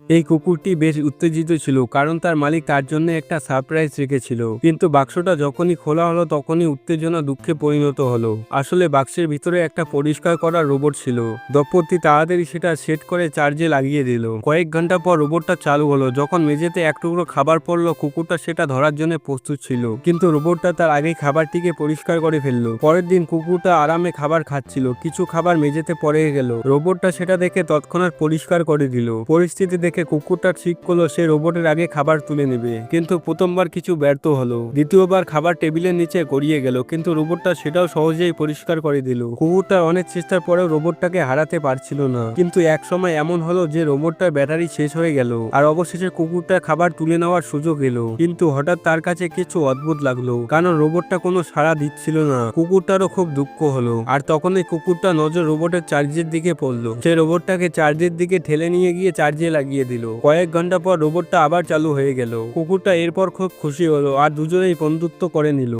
এই কুকুরটি বেশ উত্তেজিত ছিল কারণ তার মালিক তার জন্য একটা সারপ্রাইজ রেখেছিল, কিন্তু বাক্সটা যখনই খোলা হলো তখনই উত্তেজনা দুঃখে পরিণত হলো। আসলে বাক্সের ভিতরে একটা পরিষ্কার করা রোবট ছিল। দম্পতি তাড়াতাড়ি সেটা সেট করে চার্জে লাগিয়ে দিল। কয়েক ঘন্টা পর রোবটটা চালু হলো। যখন মেঝেতে এক টুকরো খাবার পড়লো, কুকুরটা সেটা ধরার জন্য প্রস্তুত ছিল, কিন্তু রোবটটা তার আগেই খাবারটিকে পরিষ্কার করে ফেললো। পরের দিন কুকুরটা আরামে খাবার খাচ্ছিল, কিছু খাবার মেঝেতে পড়ে গেল। রোবটটা সেটা দেখে তৎক্ষণাৎ পরিষ্কার করে দিল। পরিস্থিতি দেখে কুকুরটা ঠিক করলো সে রোবটের আগে খাবার তুলে নেবে, কিন্তু প্রথমবার কিছু ব্যর্থ হলো। দ্বিতীয়বার খাবার টেবিলের নিচে গড়িয়ে গেল, কিন্তু রোবটটা সেটাও সহজেই পরিষ্কার করে দিল। কুকুরটার অনেক চেষ্টার পরেও রোবটটাকে হারাতে পারছিল না, কিন্তু এক সময় এমন হলো যে রোবটটার ব্যাটারি শেষ হয়ে গেল আর অবশেষে কুকুরটা খাবার তুলে নেওয়ার সুযোগ এলো। কিন্তু হঠাৎ তার কাছে কিছু অদ্ভুত লাগলো, কারণ রোবটটা কোনো সাড়া দিচ্ছিল না। কুকুরটারও খুব দুঃখ হলো, আর তখনই কুকুরটা নজর রোবটের চার্জের দিকে পড়লো। সে রোবটটাকে চার্জের দিকে ঠেলে নিয়ে গিয়ে চার্জে লাগিয়ে দিল। কয়েক ঘন্টা পর রোবটটা আবার চালু হয়ে গেল। কুকুরটা এরপর খুব খুশি হলো আর দুজনেই বন্ধুত্ব করে নিল।